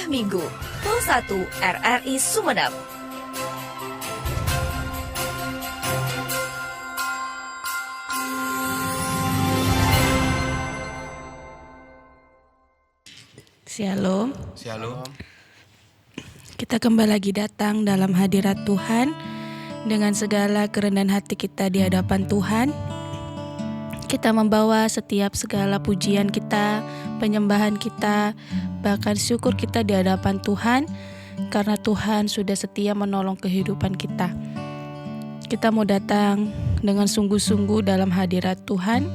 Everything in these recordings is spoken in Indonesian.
Minggu, PUL 1 RRI Sumeneb. Shalom. Shalom. Kita kembali lagi datang dalam hadirat Tuhan dengan segala kerendahan hati kita di hadapan Tuhan. Kita membawa setiap segala pujian kita, penyembahan kita, bahkan syukur kita di hadapan Tuhan karena Tuhan sudah setia menolong kehidupan kita. Kita mau datang dengan sungguh-sungguh dalam hadirat Tuhan.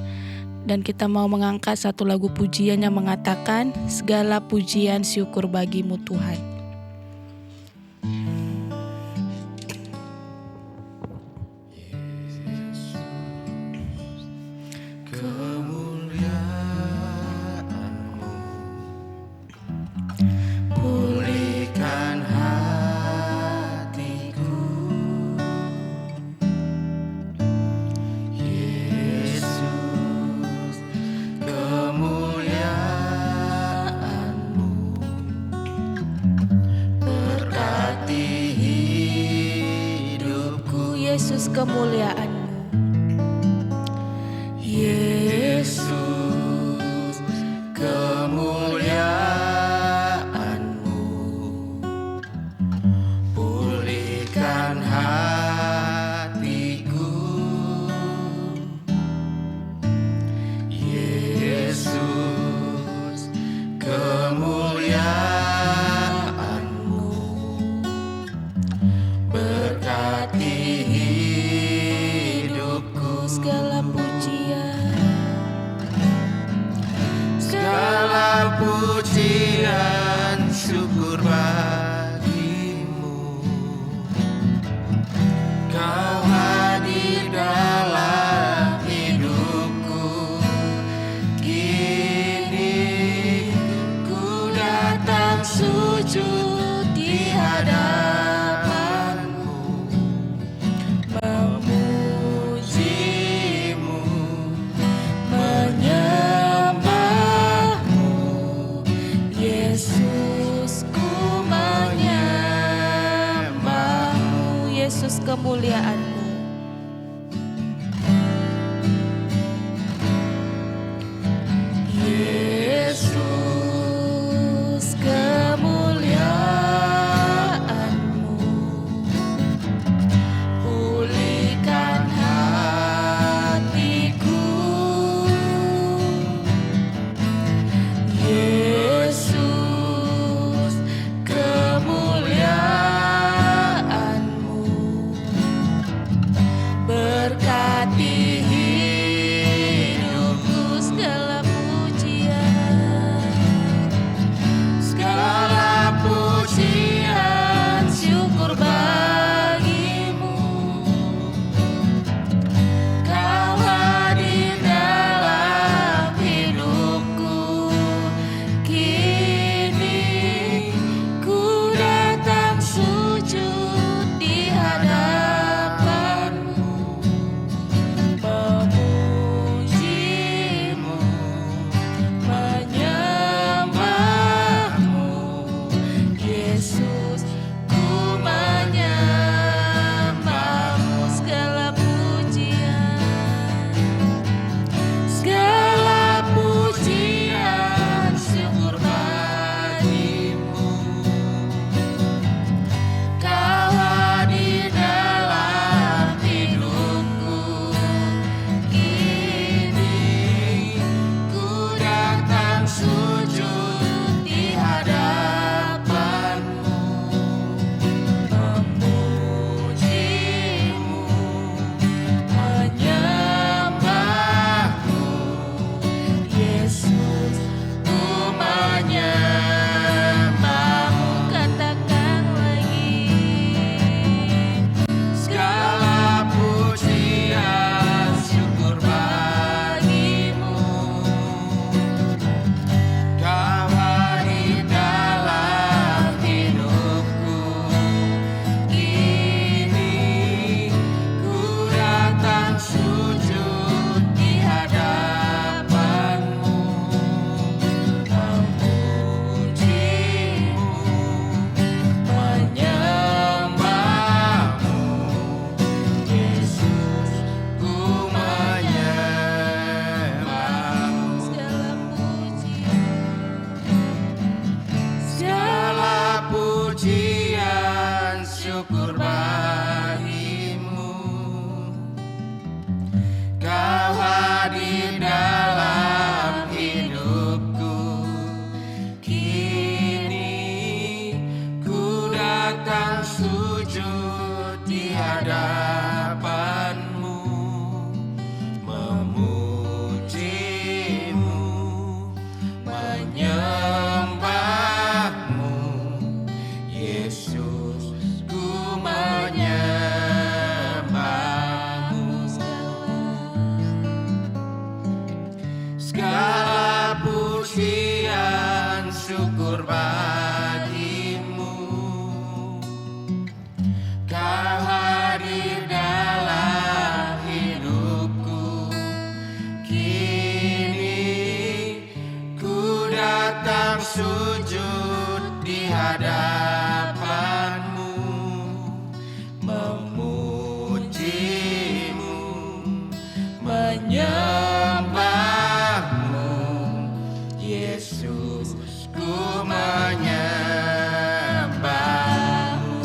Dan kita mau mengangkat satu lagu pujian yang mengatakan segala pujian syukur bagimu Tuhan. Kemuliaan-Mu pulihkan hatiku, Yesus. Kemuliaan-Mu berkati hidupku, Yesus, kemuliaan-Mu. Yesus. Kemuliaan-Mu pulihkan hatiku, Yesus. Kemuliaan-Mu berkati hidupku, Segala pujian syukur bagimu. Kau hadir dalam hidupku, kini ku datang sujud di hadapanmu, memujimu, Yesus, kemuliaan-Mu. Yesus. Kemuliaan-Mu Pulihkan hatiku, Yesus. Kemuliaan-Mu berkati hidupku, segala pujian sujud di hadapan-Mu, memuji-Mu, menyembah-Mu, Yesus, ku menyembah-Mu.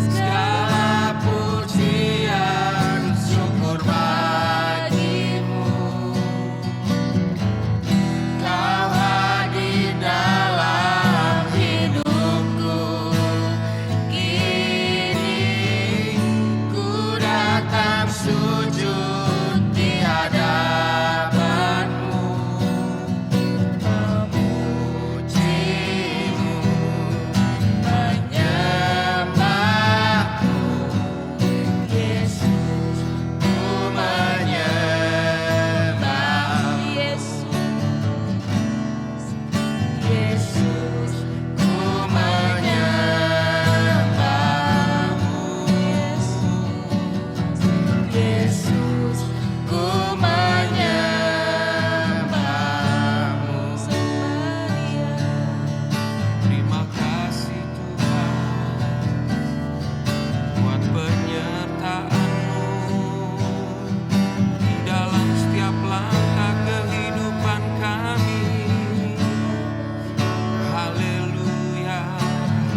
Segala pujian syukur bagi-Mu, Kau hadir dalam hidupku. Kini ku datang sujud di hadapan-Mu, memuji-Mu, menyembah-Mu, Yesus, ku menyembah-Mu. Yesus, ku menyembah-Mu. Yesus, ku menyembah-Mu. Terima kasih Tuhan buat penyertaan-Mu di dalam setiap langkah kehidupan kami. Haleluya,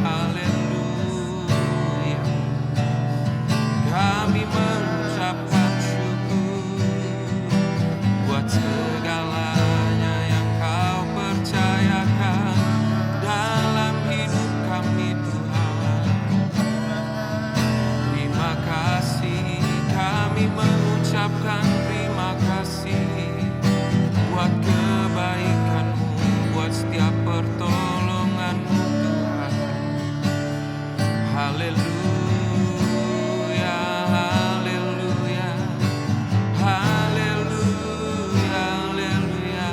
haleluya. Kami mengucapkan syukur buat segalanya yang Kau percayakan dalam hidup kami Tuhan. Terima kasih, kami mengucapkan terima kasih buat kebaikan-Mu, buat setiap pertolongan-Mu Tuhan. Haleluya, haleluya, haleluya, haleluya, haleluya.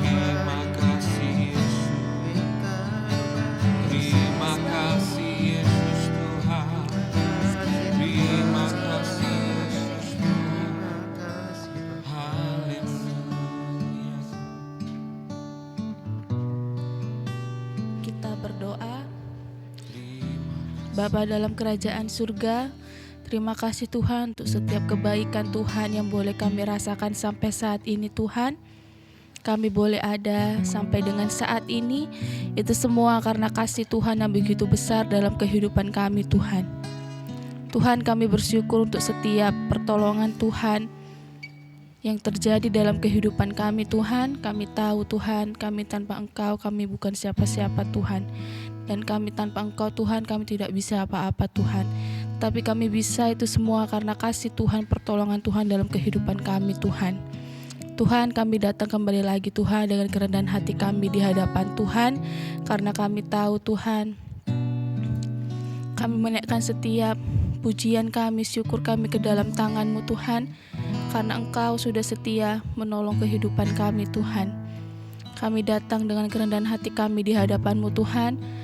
Terima kasih Yesus, terima kasih Yesus Tuhan, terima kasih Yesus Tuhan. Haleluya. Kita berdoa. Bapa dalam kerajaan surga, terima kasih Tuhan untuk setiap kebaikan Tuhan yang boleh kami rasakan sampai saat ini Tuhan. Kami boleh ada sampai dengan saat ini, itu semua karena kasih Tuhan yang begitu besar dalam kehidupan kami Tuhan. Tuhan, kami bersyukur untuk setiap pertolongan Tuhan yang terjadi dalam kehidupan kami Tuhan. Kami tahu Tuhan, kami tanpa Engkau kami bukan siapa-siapa Tuhan. Dan kami tanpa Engkau Tuhan kami tidak bisa apa-apa Tuhan. Tapi kami bisa itu semua karena kasih Tuhan, pertolongan Tuhan dalam kehidupan kami Tuhan. Tuhan, kami datang kembali lagi Tuhan dengan kerendahan hati kami di hadapan Tuhan. Karena kami tahu Tuhan, kami menaikkan setiap pujian kami, syukur kami ke dalam tangan-Mu Tuhan. Karena Engkau sudah setia menolong kehidupan kami Tuhan. Kami datang dengan kerendahan hati kami di hadapan-Mu Tuhan.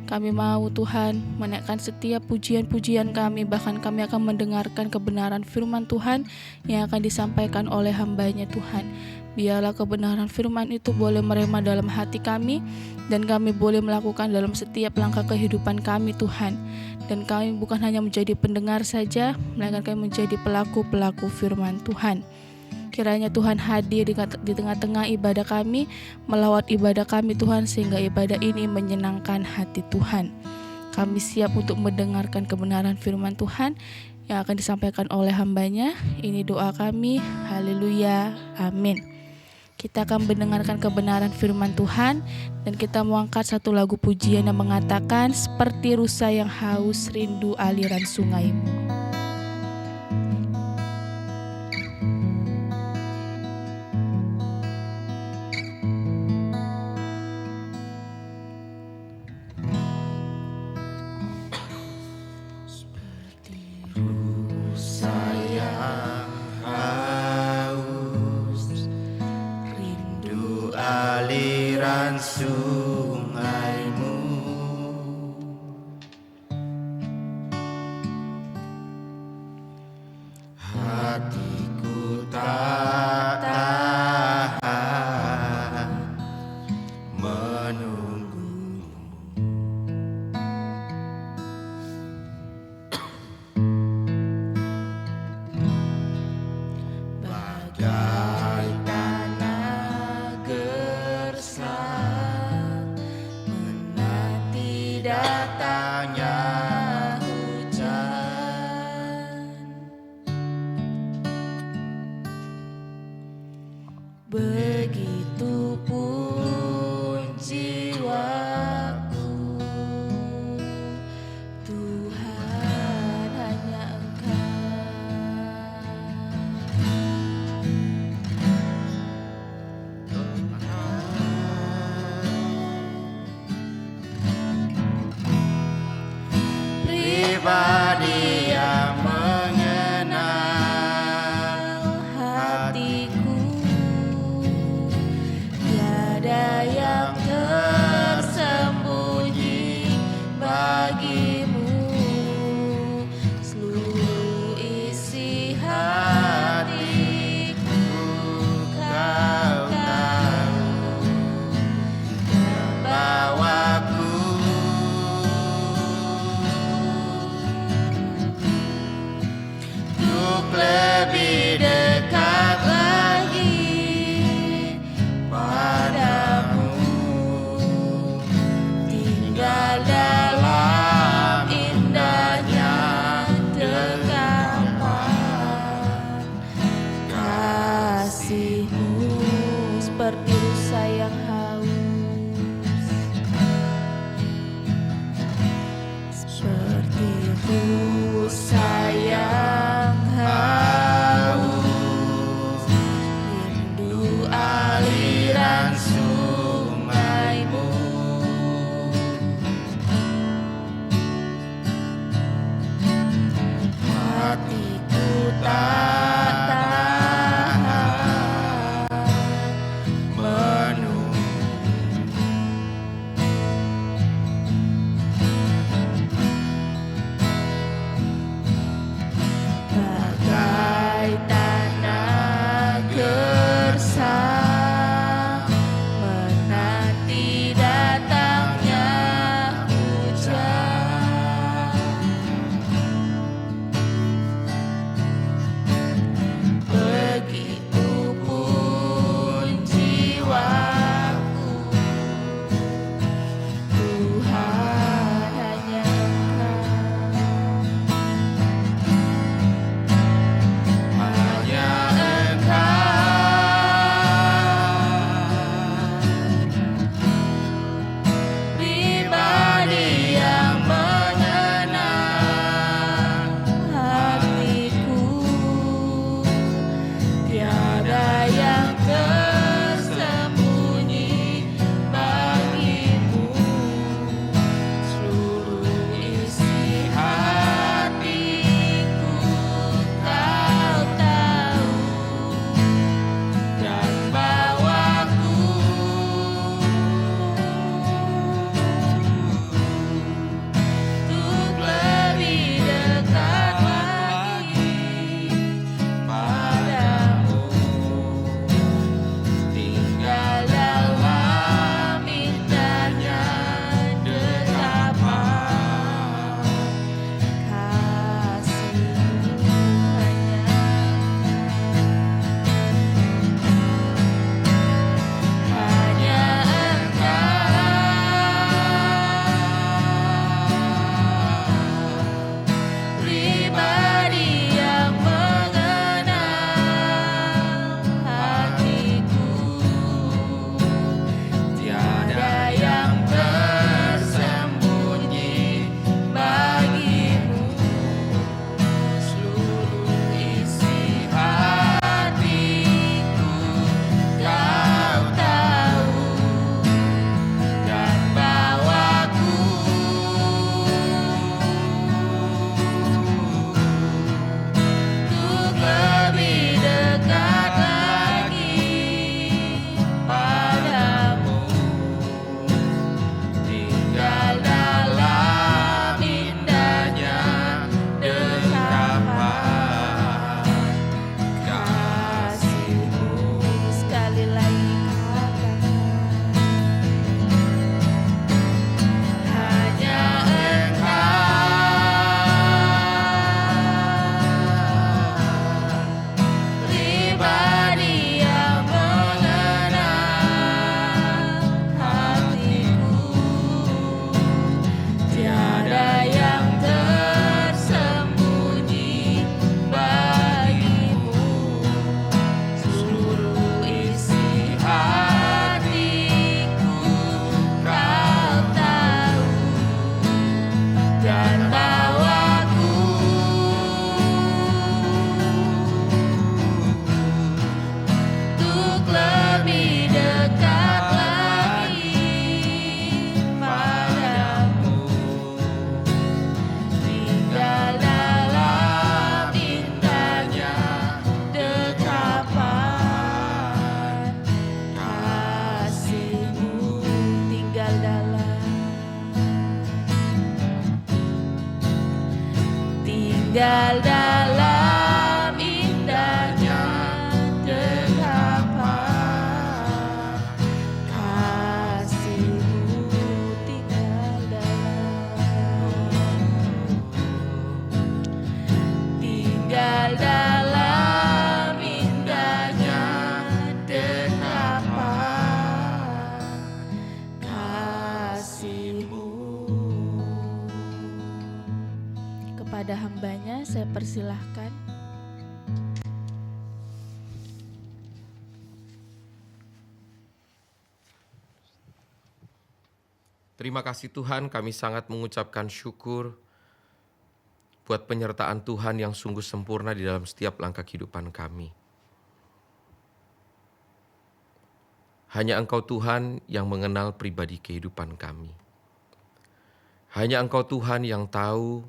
Kami mau Tuhan menaikkan setiap pujian-pujian kami. Bahkan kami akan mendengarkan kebenaran firman Tuhan yang akan disampaikan oleh hamba-Nya Tuhan. Biarlah kebenaran firman itu boleh merema dalam hati kami, dan kami boleh melakukan dalam setiap langkah kehidupan kami Tuhan. Dan kami bukan hanya menjadi pendengar saja, melainkan kami menjadi pelaku-pelaku firman Tuhan. Kiranya Tuhan hadir di tengah-tengah ibadah kami, melawat ibadah kami Tuhan, sehingga ibadah ini menyenangkan hati Tuhan. Kami siap untuk mendengarkan kebenaran firman Tuhan yang akan disampaikan oleh hamba-Nya. Ini doa kami, haleluya, amin. Kita akan mendengarkan kebenaran firman Tuhan, dan kita mau angkat satu lagu pujian yang mengatakan, seperti rusa yang haus rindu aliran sungai-Mu. Sayang haus rindu aliran sungai-Mu, tinggal dalam indahnya dekapan kasih-Mu, tinggal dalam indahnya dekapan kasih-Mu. Kepada hambanya saya persilahkan. Terima kasih Tuhan, kami sangat mengucapkan syukur buat penyertaan Tuhan yang sungguh sempurna di dalam setiap langkah kehidupan kami. Hanya Engkau Tuhan yang mengenal pribadi kehidupan kami. Hanya Engkau Tuhan yang tahu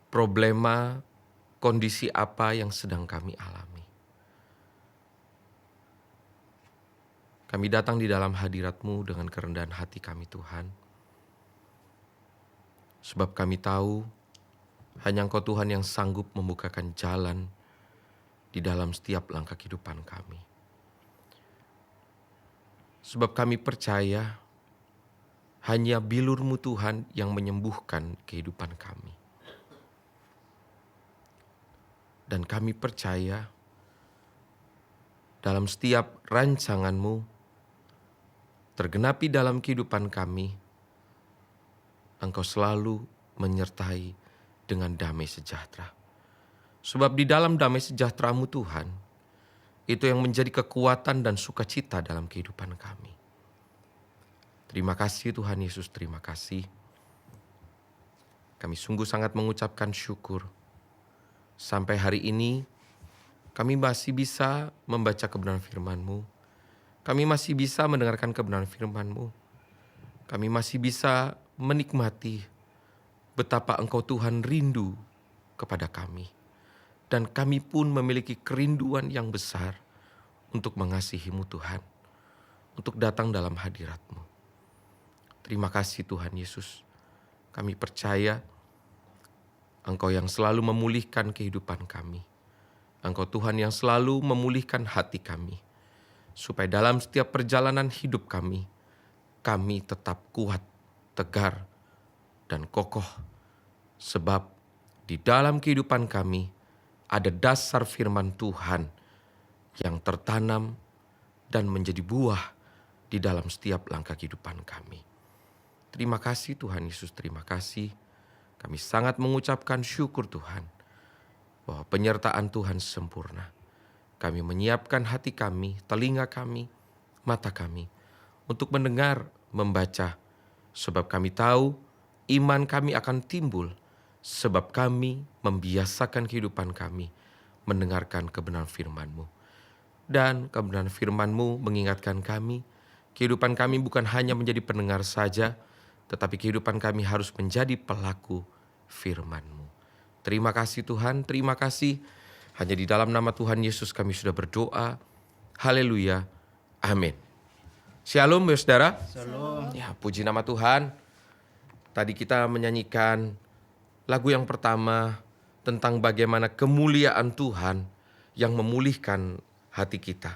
problema, kondisi apa yang sedang kami alami. Kami datang di dalam hadirat-Mu dengan kerendahan hati kami Tuhan. Sebab kami tahu hanya Engkau Tuhan yang sanggup membukakan jalan di dalam setiap langkah kehidupan kami. Sebab kami percaya hanya bilur-Mu Tuhan yang menyembuhkan kehidupan kami. Dan kami percaya dalam setiap rancangan-Mu tergenapi dalam kehidupan kami, Engkau selalu menyertai dengan damai sejahtera. Sebab di dalam damai sejahtera-Mu Tuhan, itu yang menjadi kekuatan dan sukacita dalam kehidupan kami. Terima kasih Tuhan Yesus, terima kasih. Kami sungguh sangat mengucapkan syukur. Sampai hari ini, kami masih bisa membaca kebenaran firman-Mu. Kami masih bisa mendengarkan kebenaran firman-Mu. Kami masih bisa menikmati betapa Engkau Tuhan rindu kepada kami. Dan kami pun memiliki kerinduan yang besar untuk mengasihi-Mu Tuhan. Untuk datang dalam hadirat-Mu. Terima kasih Tuhan Yesus. Kami percaya Engkau yang selalu memulihkan kehidupan kami. Engkau Tuhan yang selalu memulihkan hati kami. Supaya dalam setiap perjalanan hidup kami tetap kuat, tegar, dan kokoh. Sebab di dalam kehidupan kami ada dasar firman Tuhan yang tertanam dan menjadi buah di dalam setiap langkah kehidupan kami. Terima kasih Tuhan Yesus, terima kasih. Kami sangat mengucapkan syukur Tuhan bahwa penyertaan Tuhan sempurna. Kami menyiapkan hati kami, telinga kami, mata kami untuk mendengar, membaca. Sebab kami tahu iman kami akan timbul sebab kami membiasakan kehidupan kami mendengarkan kebenaran firman-Mu. Dan kebenaran firman-Mu mengingatkan kami, kehidupan kami bukan hanya menjadi pendengar saja, tetapi kehidupan kami harus menjadi pelaku firman-Mu. Terima kasih Tuhan, terima kasih. Hanya di dalam nama Tuhan Yesus kami sudah berdoa. Haleluya. Amin. Shalom ya saudara. Shalom. Ya, puji nama Tuhan. Tadi kita menyanyikan lagu yang pertama tentang bagaimana kemuliaan Tuhan yang memulihkan hati kita.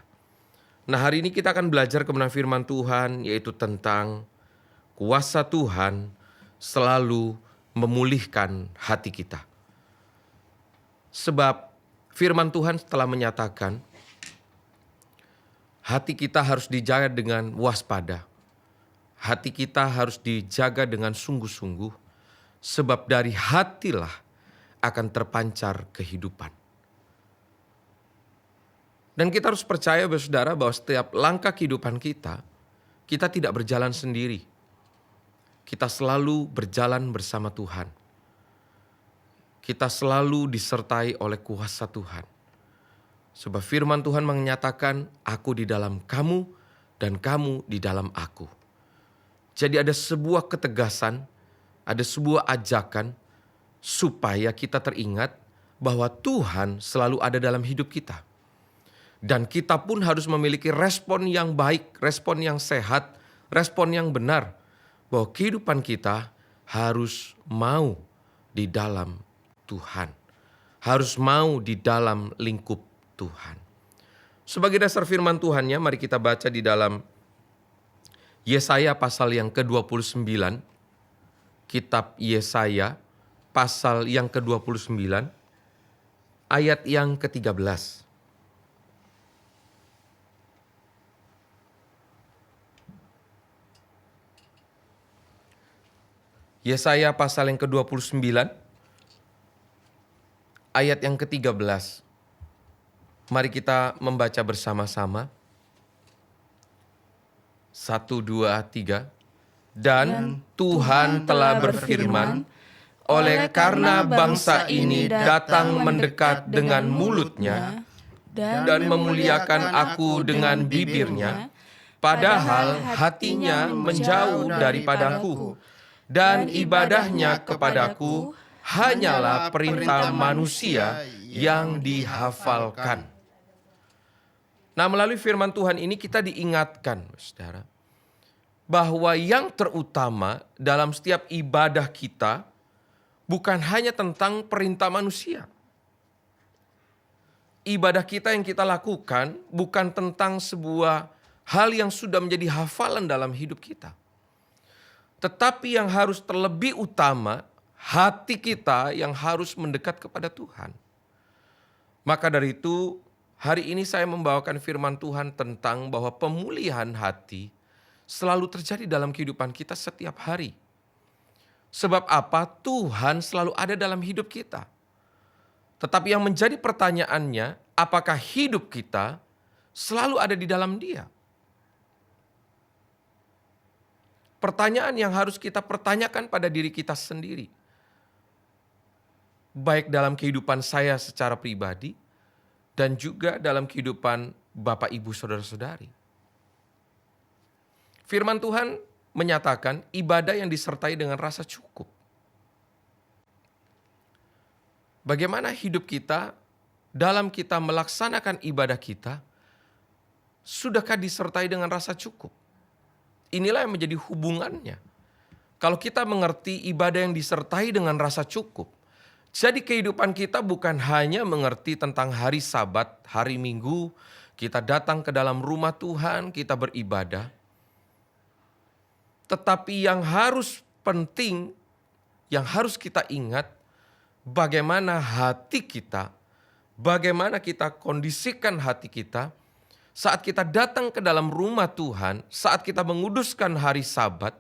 Nah, hari ini kita akan belajar kebenaran firman Tuhan, yaitu tentang kuasa Tuhan selalu memulihkan hati kita. Sebab firman Tuhan telah menyatakan hati kita harus dijaga dengan waspada. Hati kita harus dijaga dengan sungguh-sungguh. Sebab dari hatilah akan terpancar kehidupan. Dan kita harus percaya saudara bahwa setiap langkah kehidupan kita tidak berjalan sendiri. Kita selalu berjalan bersama Tuhan. Kita selalu disertai oleh kuasa Tuhan. Sebab firman Tuhan menyatakan, aku di dalam kamu dan kamu di dalam aku. Jadi ada sebuah ketegasan, ada sebuah ajakan supaya kita teringat bahwa Tuhan selalu ada dalam hidup kita. Dan kita pun harus memiliki respon yang baik, respon yang sehat, respon yang benar. Bahwa kehidupan kita harus mau di dalam Tuhan. Harus mau di dalam lingkup Tuhan. Sebagai dasar firman Tuhannya, mari kita baca di dalam Yesaya pasal yang ke-29. Kitab Yesaya pasal yang ke-29 ayat yang ke-13. Yesaya pasal yang ke-29 ayat yang ke-13. Mari kita membaca bersama-sama. 1, 2, 3. Dan Tuhan telah berfirman, oleh karena bangsa ini datang mendekat dengan mulutnya dan memuliakan aku dengan bibirnya, padahal hatinya menjauh daripadaku, dan ibadahnya kepadaku hanyalah perintah manusia yang dihafalkan. Nah, melalui firman Tuhan ini kita diingatkan, saudara, bahwa yang terutama dalam setiap ibadah kita bukan hanya tentang perintah manusia. Ibadah kita yang kita lakukan bukan tentang sebuah hal yang sudah menjadi hafalan dalam hidup kita. Tetapi yang harus terlebih utama, hati kita yang harus mendekat kepada Tuhan. Maka dari itu, hari ini saya membawakan firman Tuhan tentang bahwa pemulihan hati selalu terjadi dalam kehidupan kita setiap hari. Sebab apa? Tuhan selalu ada dalam hidup kita. Tetapi yang menjadi pertanyaannya, apakah hidup kita selalu ada di dalam Dia? Pertanyaan yang harus kita pertanyakan pada diri kita sendiri. Baik dalam kehidupan saya secara pribadi dan juga dalam kehidupan Bapak, Ibu, Saudara-saudari. Firman Tuhan menyatakan ibadah yang disertai dengan rasa cukup. Bagaimana hidup kita dalam kita melaksanakan ibadah kita, sudahkah disertai dengan rasa cukup? Inilah yang menjadi hubungannya. Kalau kita mengerti ibadah yang disertai dengan rasa cukup, jadi kehidupan kita bukan hanya mengerti tentang hari Sabat, hari Minggu, kita datang ke dalam rumah Tuhan, kita beribadah. Tetapi yang harus penting, yang harus kita ingat, bagaimana hati kita, bagaimana kita kondisikan hati kita, saat kita datang ke dalam rumah Tuhan, saat kita menguduskan hari Sabat,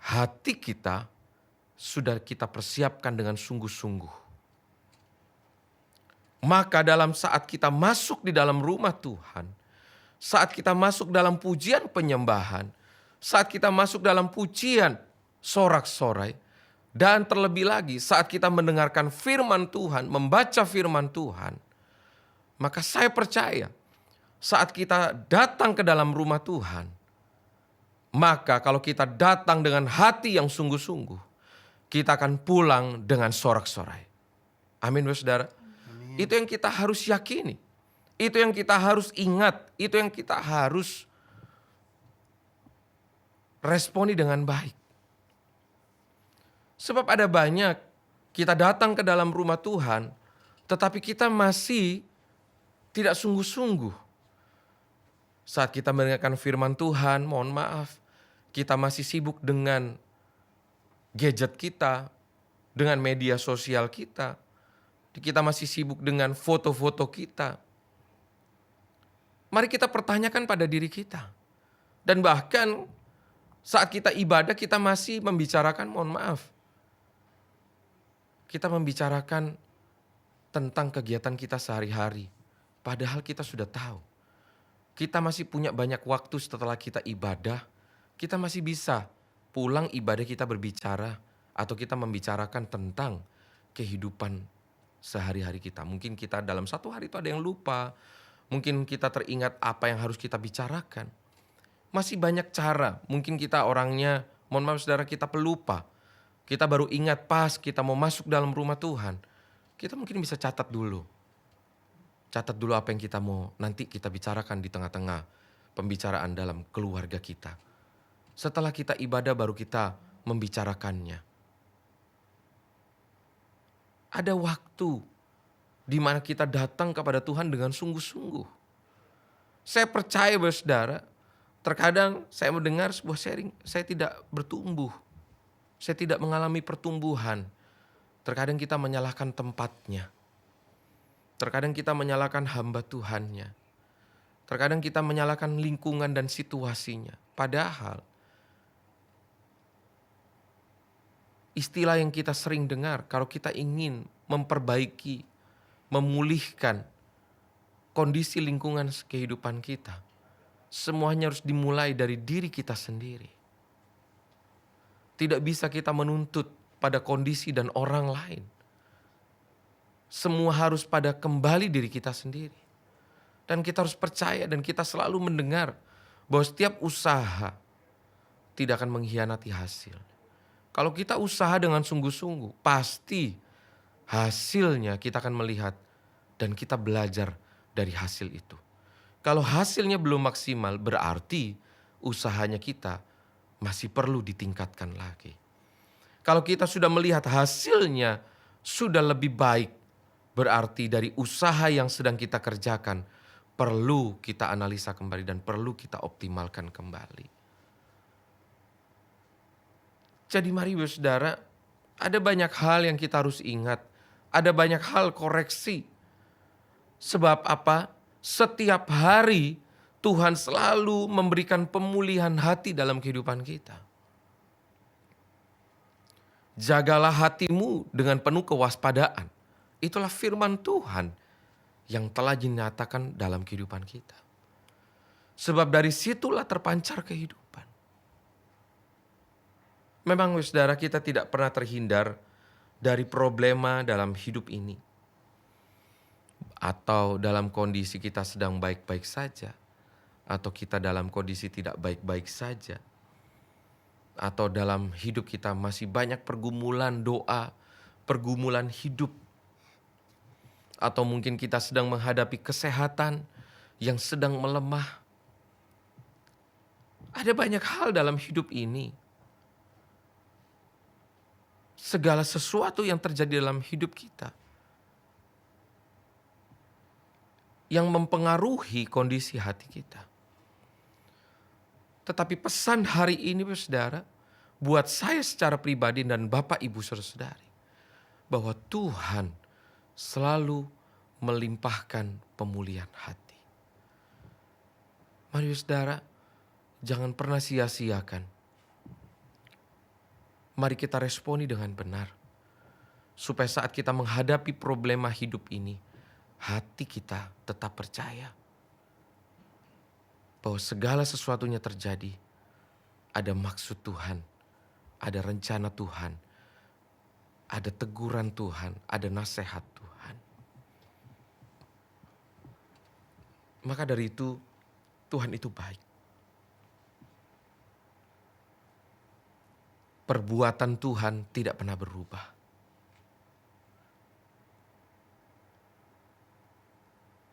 hati kita sudah kita persiapkan dengan sungguh-sungguh. Maka dalam saat kita masuk di dalam rumah Tuhan, saat kita masuk dalam pujian penyembahan, saat kita masuk dalam pujian sorak-sorai, dan terlebih lagi saat kita mendengarkan firman Tuhan, membaca firman Tuhan, maka saya percaya saat kita datang ke dalam rumah Tuhan, maka kalau kita datang dengan hati yang sungguh-sungguh, kita akan pulang dengan sorak-sorai. Amin, saudara. Itu yang kita harus yakini. Itu yang kita harus ingat. Itu yang kita harus responi dengan baik. Sebab ada banyak kita datang ke dalam rumah Tuhan, tetapi kita masih tidak sungguh-sungguh. Saat kita mendengarkan firman Tuhan, mohon maaf, kita masih sibuk dengan gadget kita, dengan media sosial kita. Kita masih sibuk dengan foto-foto kita. Mari kita pertanyakan pada diri kita. Dan bahkan saat kita ibadah kita masih membicarakan, mohon maaf, kita membicarakan tentang kegiatan kita sehari-hari. Padahal kita sudah tahu. Kita masih punya banyak waktu setelah kita ibadah. Kita masih bisa pulang ibadah kita berbicara. Atau kita membicarakan tentang kehidupan sehari-hari kita. Mungkin kita dalam satu hari itu ada yang lupa. Mungkin kita teringat apa yang harus kita bicarakan. Masih banyak cara. Mungkin kita orangnya, mohon maaf saudara, kita pelupa. Kita baru ingat pas kita mau masuk dalam rumah Tuhan. Kita mungkin bisa catat dulu. Catat dulu apa yang kita mau nanti kita bicarakan di tengah-tengah pembicaraan dalam keluarga kita. Setelah kita ibadah baru kita membicarakannya. Ada waktu di mana kita datang kepada Tuhan dengan sungguh-sungguh. Saya percaya saudara, terkadang saya mendengar sebuah sharing, saya tidak bertumbuh. Saya tidak mengalami pertumbuhan. Terkadang kita menyalahkan tempatnya. Terkadang kita menyalahkan hamba Tuhannya. Terkadang kita menyalahkan lingkungan dan situasinya. Padahal istilah yang kita sering dengar, kalau kita ingin memperbaiki, memulihkan kondisi lingkungan kehidupan kita, semuanya harus dimulai dari diri kita sendiri. Tidak bisa kita menuntut pada kondisi dan orang lain. Semua harus pada kembali diri kita sendiri. Dan kita harus percaya dan kita selalu mendengar bahwa setiap usaha tidak akan mengkhianati hasil. Kalau kita usaha dengan sungguh-sungguh, pasti hasilnya kita akan melihat dan kita belajar dari hasil itu. Kalau hasilnya belum maksimal, berarti usahanya kita masih perlu ditingkatkan lagi. Kalau kita sudah melihat hasilnya sudah lebih baik, berarti dari usaha yang sedang kita kerjakan perlu kita analisa kembali dan perlu kita optimalkan kembali. Jadi mari saudara, ada banyak hal yang kita harus ingat. Ada banyak hal koreksi. Sebab apa? Setiap hari Tuhan selalu memberikan pemulihan hati dalam kehidupan kita. Jagalah hatimu dengan penuh kewaspadaan. Itulah firman Tuhan yang telah dinyatakan dalam kehidupan kita. Sebab dari situlah terpancar kehidupan. Memang saudara, kita tidak pernah terhindar dari problema dalam hidup ini. Atau dalam kondisi kita sedang baik-baik saja. Atau kita dalam kondisi tidak baik-baik saja. Atau dalam hidup kita masih banyak pergumulan doa, pergumulan hidup. Atau mungkin kita sedang menghadapi kesehatan yang sedang melemah. Ada banyak hal dalam hidup ini. Segala sesuatu yang terjadi dalam hidup kita yang mempengaruhi kondisi hati kita. Tetapi pesan hari ini saudara, buat saya secara pribadi dan Bapak Ibu saudara-saudari, bahwa Tuhan selalu melimpahkan pemulihan hati. Mari saudara, jangan pernah sia-siakan. Mari kita responi dengan benar. Supaya saat kita menghadapi problema hidup ini, hati kita tetap percaya bahwa segala sesuatunya terjadi, ada maksud Tuhan, ada rencana Tuhan, ada teguran Tuhan, ada nasihat Tuhan. Maka dari itu, Tuhan itu baik. Perbuatan Tuhan tidak pernah berubah.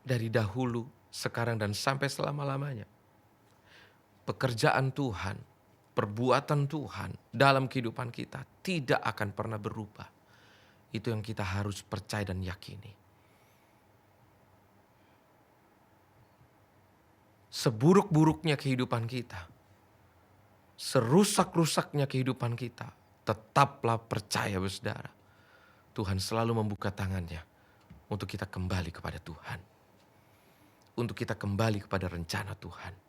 Dari dahulu, sekarang, dan sampai selama-lamanya. Pekerjaan Tuhan, perbuatan Tuhan dalam kehidupan kita tidak akan pernah berubah. Itu yang kita harus percaya dan yakini. Seburuk-buruknya kehidupan kita, serusak-rusaknya kehidupan kita, tetaplah percaya saudara. Tuhan selalu membuka tangannya untuk kita kembali kepada Tuhan. Untuk kita kembali kepada rencana Tuhan.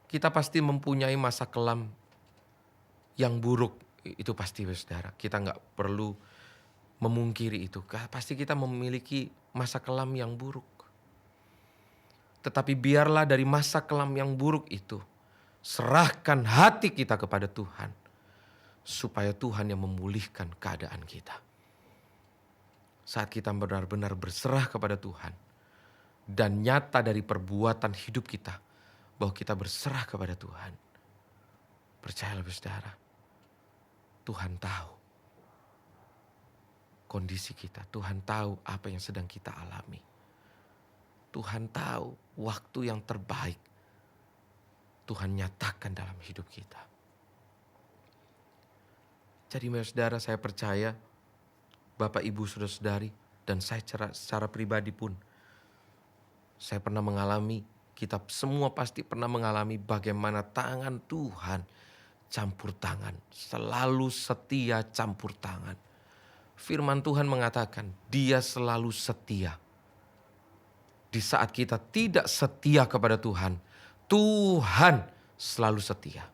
Kita pasti mempunyai masa kelam yang buruk. Itu pasti saudara. Kita gak perlu memungkiri itu. Pasti kita memiliki masa kelam yang buruk. Tetapi biarlah dari masa kelam yang buruk itu, serahkan hati kita kepada Tuhan. Supaya Tuhan yang memulihkan keadaan kita. Saat kita benar-benar berserah kepada Tuhan. Dan nyata dari perbuatan hidup kita, bahwa kita berserah kepada Tuhan. Percayalah saudara, Tuhan tahu kondisi kita. Tuhan tahu apa yang sedang kita alami. Tuhan tahu waktu yang terbaik Tuhan nyatakan dalam hidup kita. Jadi saudara, saya percaya Bapak, Ibu, Saudara-saudari, dan saya secara pribadi pun, saya pernah mengalami, kita semua pasti pernah mengalami bagaimana tangan Tuhan campur tangan, selalu setia campur tangan. Firman Tuhan mengatakan, Dia selalu setia. Di saat kita tidak setia kepada Tuhan, Tuhan selalu setia.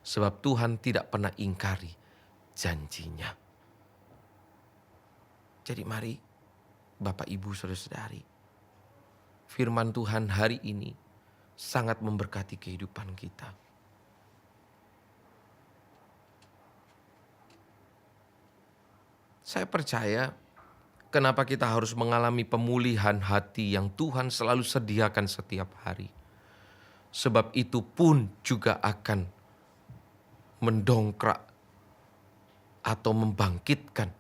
Sebab Tuhan tidak pernah ingkari janjinya. Jadi mari Bapak, Ibu, Saudara-saudari, firman Tuhan hari ini sangat memberkati kehidupan kita. Saya percaya kenapa kita harus mengalami pemulihan hati yang Tuhan selalu sediakan setiap hari. Sebab itu pun juga akan mendongkrak atau membangkitkan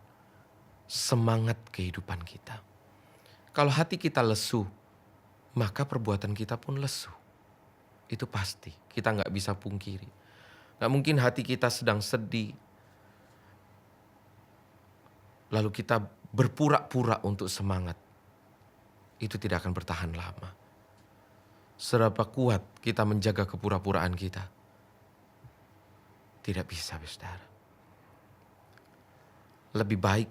semangat kehidupan kita. Kalau hati kita lesu, maka perbuatan kita pun lesu. Itu pasti, kita gak bisa pungkiri. Gak mungkin hati kita sedang sedih, lalu kita berpura-pura untuk semangat. Itu tidak akan bertahan lama. Seberapa kuat kita menjaga kepura-puraan kita? Tidak bisa, saudara. Lebih baik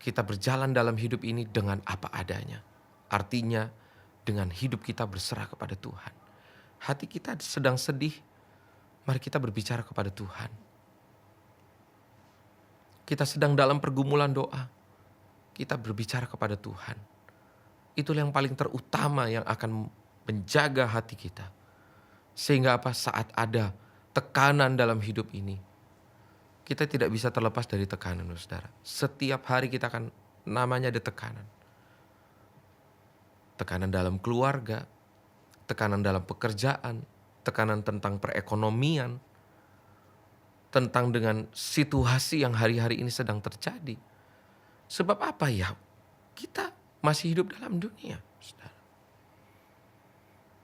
kita berjalan dalam hidup ini dengan apa adanya. Artinya dengan hidup kita berserah kepada Tuhan. Hati kita sedang sedih, mari kita berbicara kepada Tuhan. Kita sedang dalam pergumulan doa, kita berbicara kepada Tuhan. Itulah yang paling terutama yang akan menjaga hati kita. Sehingga apa? Saat ada tekanan dalam hidup ini, kita tidak bisa terlepas dari tekanan, saudara. Setiap hari kita akan namanya ada tekanan. Tekanan dalam keluarga, tekanan dalam pekerjaan, tekanan tentang perekonomian, tentang dengan situasi yang hari-hari ini sedang terjadi. Sebab apa ya? Kita masih hidup dalam dunia, saudara.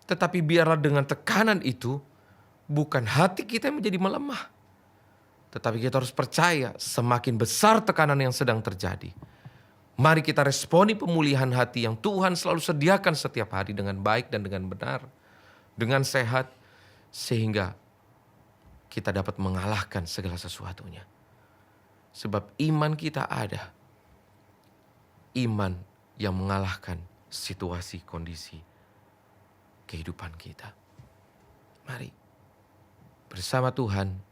Tetapi biarlah dengan tekanan itu, bukan hati kita yang menjadi melemah. Tetapi kita harus percaya semakin besar tekanan yang sedang terjadi. Mari kita responi pemulihan hati yang Tuhan selalu sediakan setiap hari dengan baik dan dengan benar. Dengan sehat. Sehingga kita dapat mengalahkan segala sesuatunya. Sebab iman kita ada. Iman yang mengalahkan situasi kondisi kehidupan kita. Mari bersama Tuhan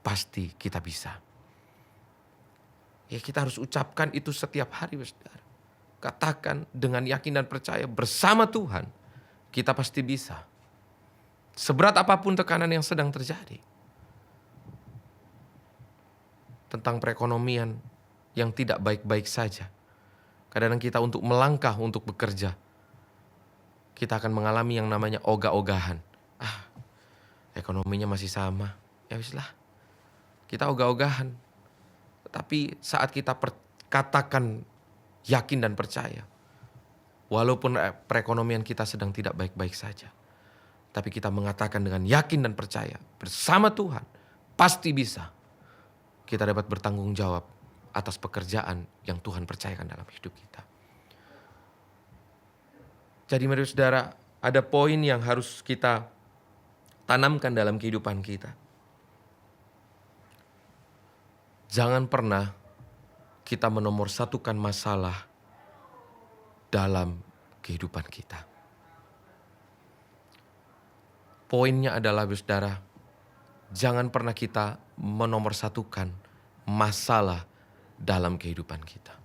pasti kita bisa. Ya, kita harus ucapkan itu setiap hari, saudara. Katakan dengan yakin dan percaya bersama Tuhan kita pasti bisa. Seberat apapun tekanan yang sedang terjadi. Tentang perekonomian yang tidak baik-baik saja. Kadang kita untuk melangkah, untuk bekerja, kita akan mengalami yang namanya ogah-ogahan. Ekonominya masih sama. Ya wis lah. Kita ogah-ogahan. Tetapi saat kita katakan yakin dan percaya. Walaupun perekonomian kita sedang tidak baik-baik saja. Tapi kita mengatakan dengan yakin dan percaya. Bersama Tuhan. Pasti bisa. Kita dapat bertanggung jawab atas pekerjaan yang Tuhan percayakan dalam hidup kita. Jadi mari saudara, ada poin yang harus kita tanamkan dalam kehidupan kita. Jangan pernah kita menomorsatukan masalah dalam kehidupan kita. Poinnya adalah, saudara, jangan pernah kita menomorsatukan masalah dalam kehidupan kita.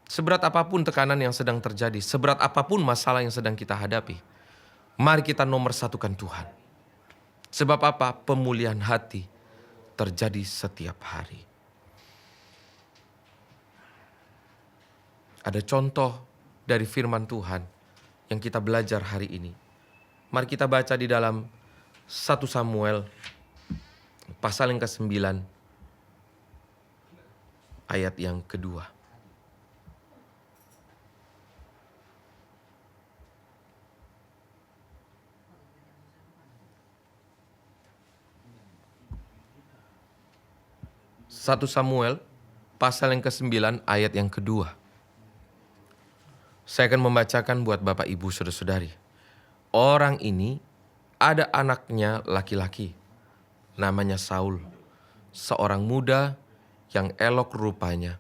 Seberat apapun tekanan yang sedang terjadi, seberat apapun masalah yang sedang kita hadapi, mari kita nomorsatukan Tuhan. Sebab apa? Pemulihan hati terjadi setiap hari. Ada contoh dari firman Tuhan yang kita belajar hari ini. Mari kita baca di dalam 1 Samuel pasal yang ke-9 ayat yang kedua. 1 Samuel pasal yang ke-9 ayat yang kedua. Saya akan membacakan buat Bapak Ibu Saudara-saudari. Orang ini ada anaknya laki-laki, namanya Saul, seorang muda yang elok rupanya.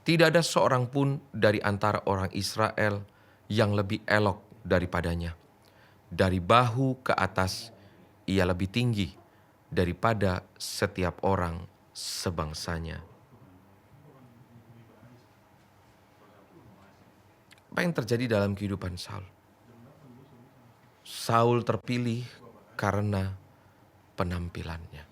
Tidak ada seorang pun dari antara orang Israel yang lebih elok daripadanya. Dari bahu ke atas, ia lebih tinggi daripada setiap orang sebangsanya. Apa yang terjadi dalam kehidupan Saul? Saul terpilih karena penampilannya.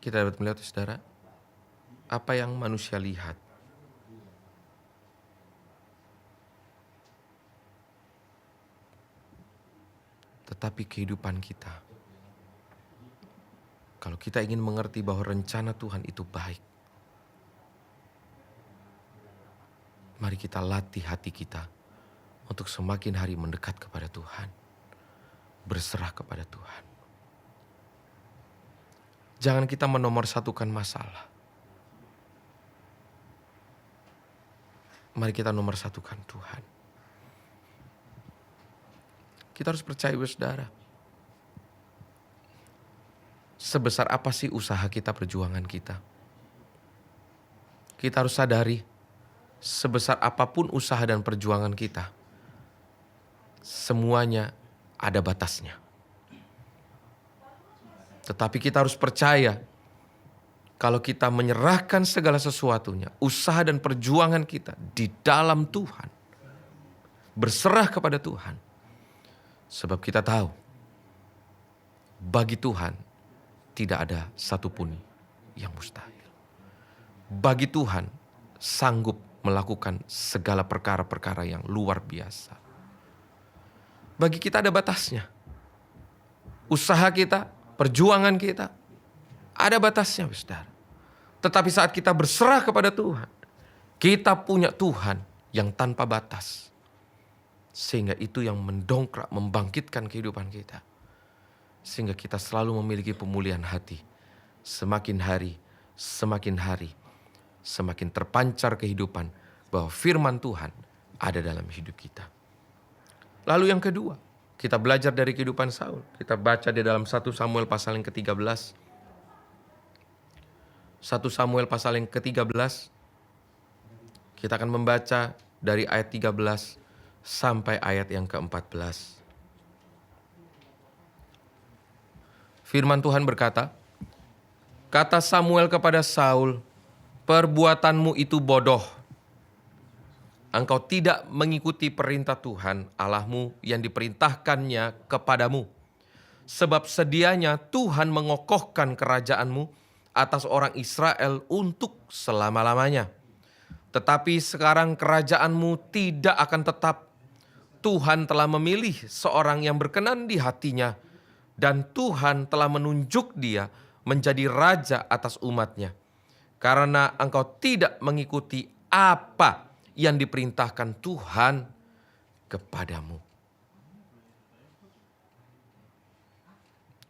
Kita dapat melihat, saudara, apa yang manusia lihat. Tetapi kehidupan kita, kalau kita ingin mengerti bahwa rencana Tuhan itu baik, mari kita latih hati kita untuk semakin hari mendekat kepada Tuhan, berserah kepada Tuhan. Jangan kita menomorsatukan masalah. Mari kita nomorsatukan Tuhan. Kita harus percaya, saudara. Sebesar apa sih usaha kita, perjuangan kita? Kita harus sadari, sebesar apapun usaha dan perjuangan kita, semuanya ada batasnya. Tetapi kita harus percaya, kalau kita menyerahkan segala sesuatunya, usaha dan perjuangan kita di dalam Tuhan, berserah kepada Tuhan. Sebab kita tahu, bagi Tuhan tidak ada satupun yang mustahil. Bagi Tuhan sanggup melakukan segala perkara-perkara yang luar biasa. Bagi kita ada batasnya. Usaha kita, perjuangan kita, ada batasnya, saudara. Tetapi saat kita berserah kepada Tuhan, kita punya Tuhan yang tanpa batas. Sehingga itu yang mendongkrak, membangkitkan kehidupan kita. Sehingga kita selalu memiliki pemulihan hati. Semakin hari, semakin terpancar kehidupan bahwa firman Tuhan ada dalam hidup kita. Lalu yang kedua, kita belajar dari kehidupan Saul. Kita baca di dalam 1 Samuel pasal yang ke-13. 1 Samuel pasal yang ke-13. Kita akan membaca dari ayat 13 sampai ayat yang ke-14. Firman Tuhan berkata, kata Samuel kepada Saul, perbuatanmu itu bodoh. Engkau tidak mengikuti perintah Tuhan Allahmu yang diperintahkannya kepadamu. Sebab sedianya Tuhan mengokohkan kerajaanmu atas orang Israel untuk selama-lamanya. Tetapi sekarang kerajaanmu tidak akan tetap. Tuhan telah memilih seorang yang berkenan di hatinya, dan Tuhan telah menunjuk dia menjadi raja atas umatnya. Karena engkau tidak mengikuti apa yang diperintahkan Tuhan kepadamu.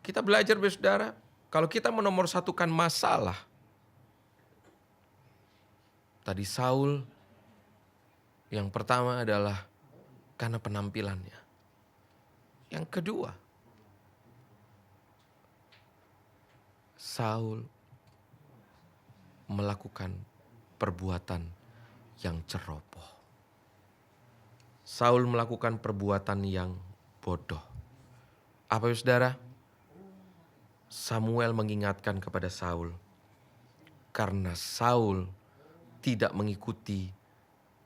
Kita belajar, saudara, kalau kita menomorsatukan masalah. Tadi Saul, yang pertama adalah karena penampilannya. Yang kedua, Saul melakukan perbuatan yang ceroboh. Saul melakukan perbuatan yang bodoh. Apa ya, saudara? Samuel mengingatkan kepada Saul, karena Saul tidak mengikuti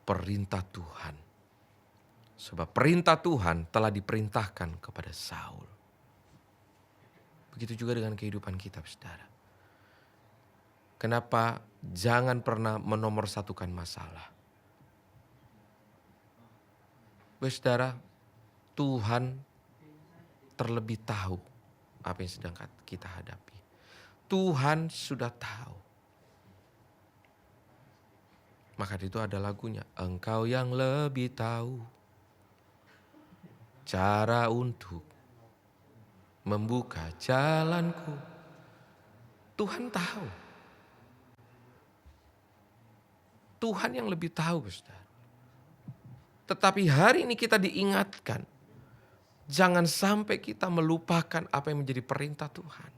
perintah Tuhan. Sebab perintah Tuhan telah diperintahkan kepada Saul. Begitu juga dengan kehidupan kita, saudara. Kenapa jangan pernah menomorsatukan masalah? Saudara, Tuhan terlebih tahu apa yang sedang kita hadapi. Tuhan sudah tahu. Maka itu ada lagunya, Engkau yang lebih tahu. cara untuk membuka jalanku. Tuhan tahu. Tuhan yang lebih tahu, saudara. Tetapi hari ini kita diingatkan, jangan sampai kita melupakan apa yang menjadi perintah Tuhan.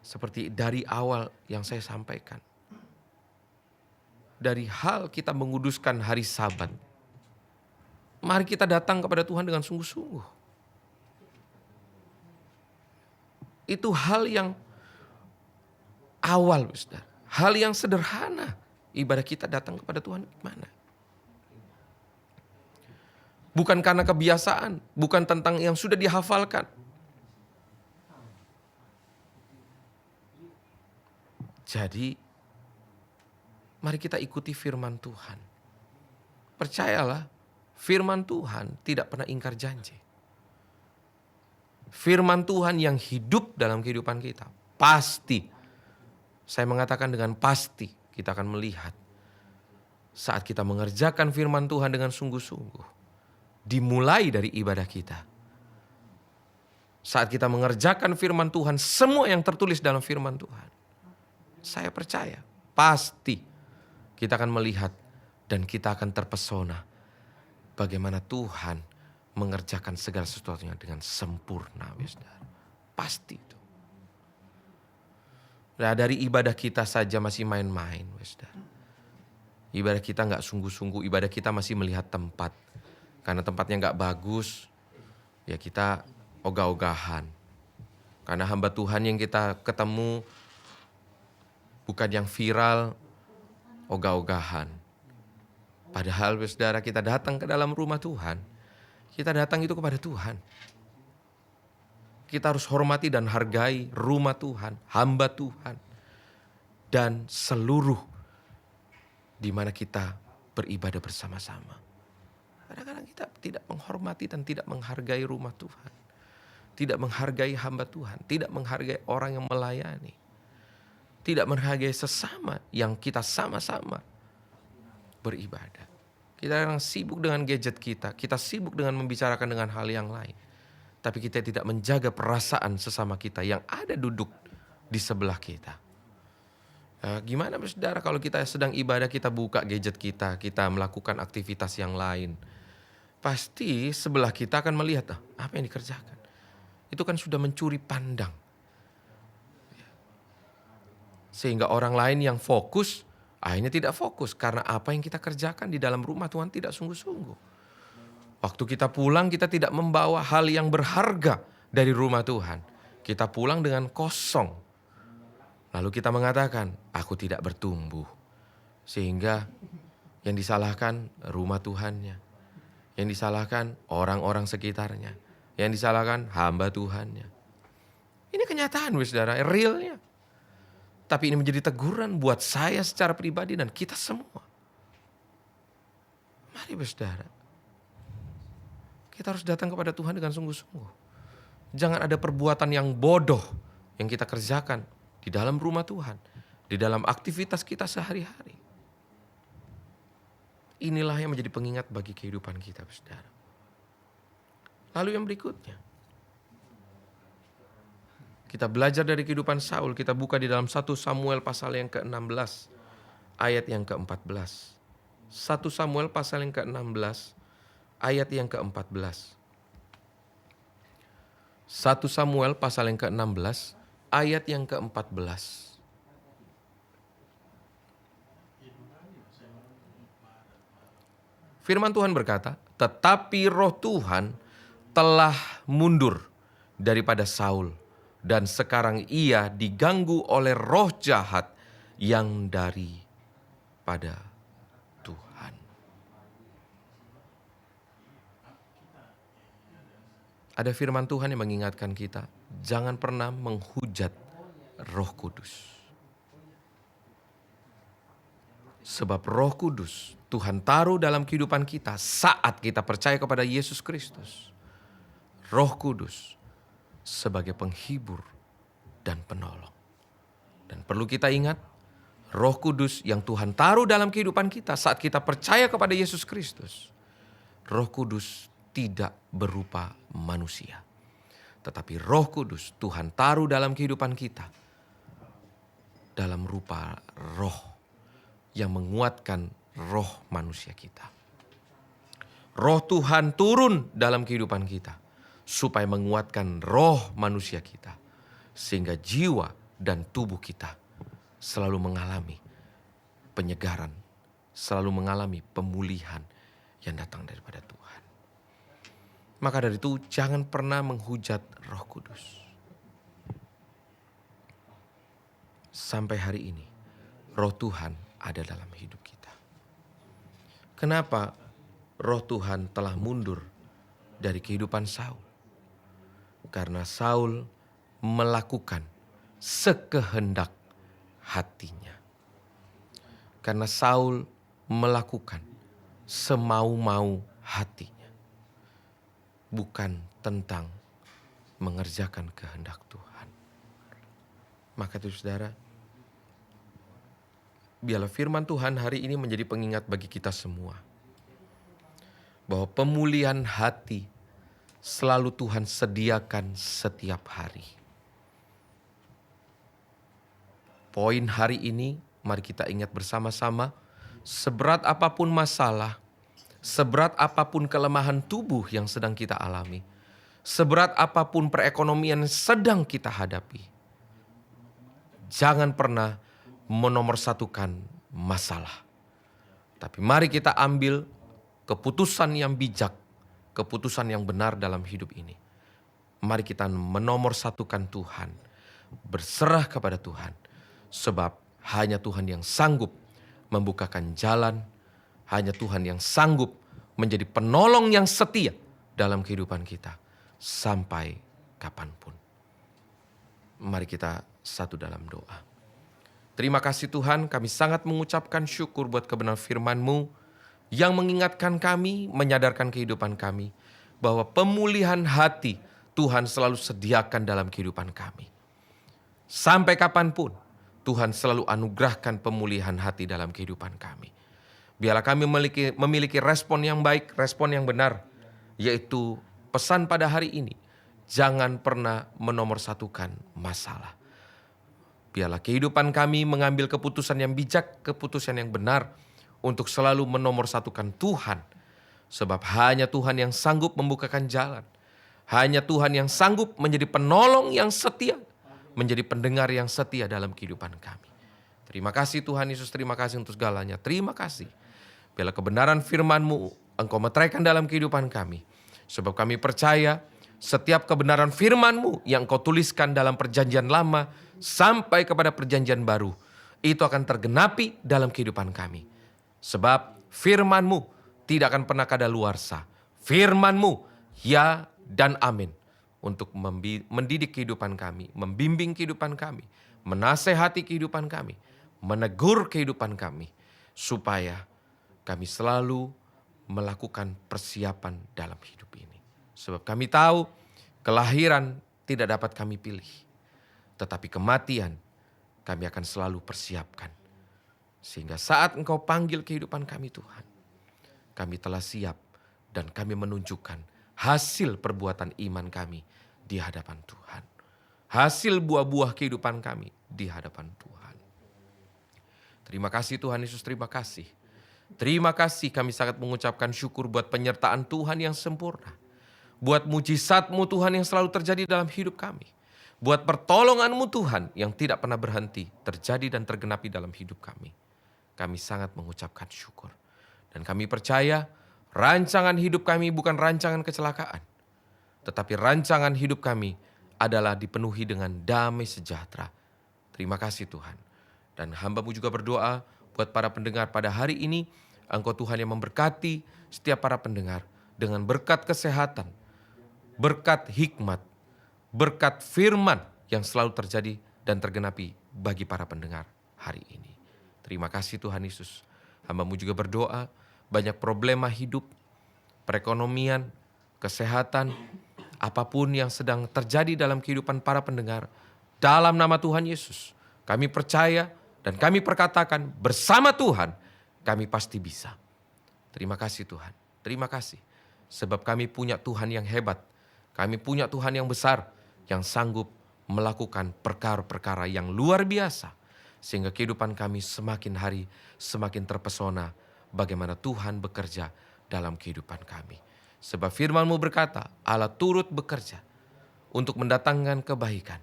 Seperti dari awal yang saya sampaikan. Dari hal kita menguduskan hari Sabat. Mari kita datang kepada Tuhan dengan sungguh-sungguh. Itu hal yang awal, saudara. Hal yang sederhana. Ibadah kita datang kepada Tuhan gimana? Bukan karena kebiasaan. Bukan tentang yang sudah dihafalkan. Jadi, mari kita ikuti firman Tuhan. Percayalah, firman Tuhan tidak pernah ingkar janji. Firman Tuhan yang hidup dalam kehidupan kita. Pasti, saya mengatakan dengan pasti, kita akan melihat. Saat kita mengerjakan firman Tuhan dengan sungguh-sungguh. Dimulai dari ibadah kita. Saat kita mengerjakan firman Tuhan, semua yang tertulis dalam firman Tuhan. Saya percaya, pasti kita akan melihat dan kita akan terpesona bagaimana Tuhan mengerjakan segala sesuatunya dengan sempurna, saudara. Pasti itu. Nah, dari ibadah kita saja masih main-main, saudara. Ibadah kita nggak sungguh-sungguh, ibadah kita masih melihat tempat. Karena tempatnya nggak bagus, ya kita ogah-ogahan. Karena hamba Tuhan yang kita ketemu bukan yang viral, ogah-ogahan. Padahal saudara, kita datang ke dalam rumah Tuhan. Kita datang itu kepada Tuhan. Kita harus hormati dan hargai rumah Tuhan, hamba Tuhan. Dan seluruh di mana kita beribadah bersama-sama. Kadang-kadang kita tidak menghormati dan tidak menghargai rumah Tuhan. Tidak menghargai hamba Tuhan. Tidak menghargai orang yang melayani. Tidak menghargai sesama yang kita sama-sama beribadah. Kita yang sibuk dengan gadget kita. Kita sibuk dengan membicarakan dengan hal yang lain. Tapi kita tidak menjaga perasaan sesama kita yang ada duduk di sebelah kita. Gimana saudara kalau kita sedang ibadah, kita buka gadget kita. Kita melakukan aktivitas yang lain. Pasti sebelah kita akan melihat apa yang dikerjakan. Itu kan sudah mencuri pandang. Sehingga orang lain yang fokus, akhirnya tidak fokus. Karena apa yang kita kerjakan di dalam rumah Tuhan tidak sungguh-sungguh. Waktu kita pulang, kita tidak membawa hal yang berharga dari rumah Tuhan. Kita pulang dengan kosong. Lalu kita mengatakan, aku tidak bertumbuh. Sehingga yang disalahkan rumah Tuhannya. Yang disalahkan orang-orang sekitarnya. Yang disalahkan hamba Tuhannya. Ini kenyataan, saudara, realnya. Tapi ini menjadi teguran buat saya secara pribadi dan kita semua. Mari saudara. Kita harus datang kepada Tuhan dengan sungguh-sungguh. Jangan ada perbuatan yang bodoh yang kita kerjakan di dalam rumah Tuhan. Di dalam aktivitas kita sehari-hari. Inilah yang menjadi pengingat bagi kehidupan kita, saudara. Lalu yang berikutnya. Kita belajar dari kehidupan Saul. Kita buka di dalam 1 Samuel pasal yang ke-16. Ayat yang ke-14. 1 Samuel pasal yang ke-16. Ayat yang ke-14. 1 Samuel pasal yang ke-16. Ayat yang ke-14. Firman Tuhan berkata, tetapi roh Tuhan telah mundur daripada Saul. Dan sekarang ia diganggu oleh roh jahat yang daripada Tuhan. Ada firman Tuhan yang mengingatkan kita, jangan pernah menghujat Roh Kudus. Sebab Roh Kudus Tuhan taruh dalam kehidupan kita saat kita percaya kepada Yesus Kristus. Roh Kudus sebagai penghibur dan penolong. Dan perlu kita ingat, Roh Kudus yang Tuhan taruh dalam kehidupan kita saat kita percaya kepada Yesus Kristus. Roh Kudus tidak berupa manusia. Tetapi Roh Kudus Tuhan taruh dalam kehidupan kita dalam rupa roh yang menguatkan roh manusia kita. Roh Tuhan turun dalam kehidupan kita supaya menguatkan roh manusia kita. Sehingga jiwa dan tubuh kita selalu mengalami penyegaran, selalu mengalami pemulihan yang datang daripada Tuhan. Maka dari itu jangan pernah menghujat Roh Kudus. Sampai hari ini Roh Tuhan ada dalam hidup kita. Kenapa Roh Tuhan telah mundur dari kehidupan Saul? Karena Saul melakukan sekehendak hatinya. Karena Saul melakukan semau-mau hatinya. Bukan tentang mengerjakan kehendak Tuhan. Maka itu saudara, biarlah firman Tuhan hari ini menjadi pengingat bagi kita semua. Bahwa pemulihan hati selalu Tuhan sediakan setiap hari. Poin hari ini, mari kita ingat bersama-sama, seberat apapun masalah, seberat apapun kelemahan tubuh yang sedang kita alami, seberat apapun perekonomian yang sedang kita hadapi, jangan pernah menomorsatukan masalah. Tapi mari kita ambil keputusan yang bijak, keputusan yang benar dalam hidup ini. Mari kita menomorsatukan Tuhan, berserah kepada Tuhan. Sebab hanya Tuhan yang sanggup membukakan jalan, hanya Tuhan yang sanggup menjadi penolong yang setia dalam kehidupan kita sampai kapanpun. Mari kita satu dalam doa. Terima kasih Tuhan, kami sangat mengucapkan syukur buat kebenaran firman-Mu yang mengingatkan kami, menyadarkan kehidupan kami bahwa pemulihan hati Tuhan selalu sediakan dalam kehidupan kami. Sampai kapanpun Tuhan selalu anugerahkan pemulihan hati dalam kehidupan kami. Biarlah kami memiliki respon yang baik, respon yang benar, yaitu pesan pada hari ini, jangan pernah menomorsatukan masalah. Biarlah kehidupan kami mengambil keputusan yang bijak, keputusan yang benar untuk selalu menomorsatukan Tuhan. Sebab hanya Tuhan yang sanggup membukakan jalan. Hanya Tuhan yang sanggup menjadi penolong yang setia, menjadi pendengar yang setia dalam kehidupan kami. Terima kasih Tuhan Yesus, terima kasih untuk segalanya. Terima kasih. Biarlah kebenaran firman-Mu Engkau meteraikan dalam kehidupan kami. Sebab kami percaya setiap kebenaran firman-Mu yang Engkau tuliskan dalam perjanjian lama sampai kepada perjanjian baru, itu akan tergenapi dalam kehidupan kami. Sebab firman-Mu tidak akan pernah kadaluarsa. Firman-Mu ya dan amin. Untuk mendidik kehidupan kami, membimbing kehidupan kami, menasehati kehidupan kami, menegur kehidupan kami, supaya kami selalu melakukan persiapan dalam hidup ini. Sebab kami tahu kelahiran tidak dapat kami pilih, tetapi kematian kami akan selalu persiapkan. Sehingga saat Engkau panggil kehidupan kami Tuhan, kami telah siap dan kami menunjukkan hasil perbuatan iman kami di hadapan Tuhan. Hasil buah-buah kehidupan kami di hadapan Tuhan. Terima kasih Tuhan Yesus, terima kasih. Terima kasih, kami sangat mengucapkan syukur buat penyertaan Tuhan yang sempurna. Buat mujizat-Mu Tuhan yang selalu terjadi dalam hidup kami. Buat pertolongan-Mu Tuhan yang tidak pernah berhenti terjadi dan tergenapi dalam hidup kami. Kami sangat mengucapkan syukur. Dan kami percaya rancangan hidup kami bukan rancangan kecelakaan, tetapi rancangan hidup kami adalah dipenuhi dengan damai sejahtera. Terima kasih Tuhan. Dan hamba-Mu juga berdoa buat para pendengar pada hari ini. Engkau Tuhan yang memberkati setiap para pendengar dengan berkat kesehatan, berkat hikmat, berkat firman yang selalu terjadi dan tergenapi bagi para pendengar hari ini. Terima kasih Tuhan Yesus. Hamba-Mu juga berdoa banyak problema hidup, perekonomian, kesehatan, apapun yang sedang terjadi dalam kehidupan para pendengar. Dalam nama Tuhan Yesus, kami percaya dan kami perkatakan bersama Tuhan, kami pasti bisa. Terima kasih Tuhan, terima kasih. Sebab kami punya Tuhan yang hebat. Kami punya Tuhan yang besar, yang sanggup melakukan perkara-perkara yang luar biasa. Sehingga kehidupan kami semakin hari semakin terpesona bagaimana Tuhan bekerja dalam kehidupan kami. Sebab firman-Mu berkata, Allah turut bekerja untuk mendatangkan kebaikan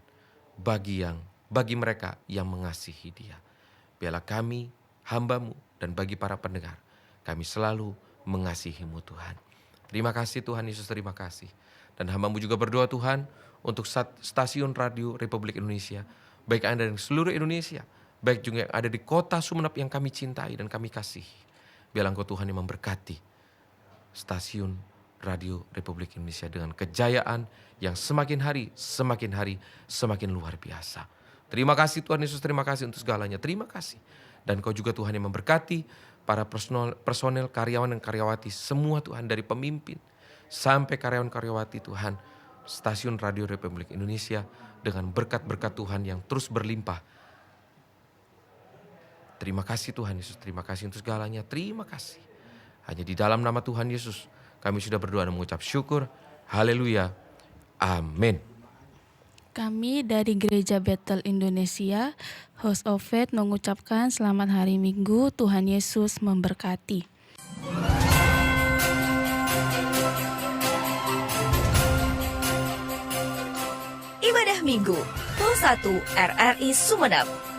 bagi mereka yang mengasihi Dia. Biarlah kami, hamba-Mu, dan bagi para pendengar, kami selalu mengasihi-Mu Tuhan. Terima kasih Tuhan Yesus, terima kasih. Dan hamba-Mu juga berdoa Tuhan untuk stasiun radio Republik Indonesia, baik yang ada di seluruh Indonesia, baik juga yang ada di kota Sumeneb yang kami cintai dan kami kasihi. Biarlah Engkau Tuhan yang memberkati stasiun radio Republik Indonesia dengan kejayaan yang semakin hari semakin luar biasa. Terima kasih Tuhan Yesus, terima kasih untuk segalanya, terima kasih. Dan Kau juga Tuhan yang memberkati para personel, karyawan dan karyawati, semua Tuhan, dari pemimpin sampai karyawan-karyawati Tuhan, stasiun radio Republik Indonesia dengan berkat-berkat Tuhan yang terus berlimpah. Terima kasih Tuhan Yesus, terima kasih untuk segalanya, terima kasih. Hanya di dalam nama Tuhan Yesus kami sudah berdoa dan mengucap syukur. Haleluya. Amin. Kami dari Gereja Bethel Indonesia, House of Faith mengucapkan selamat hari Minggu, Tuhan Yesus memberkati. Ibadah Minggu, Pul 1 RRI Sumeneb.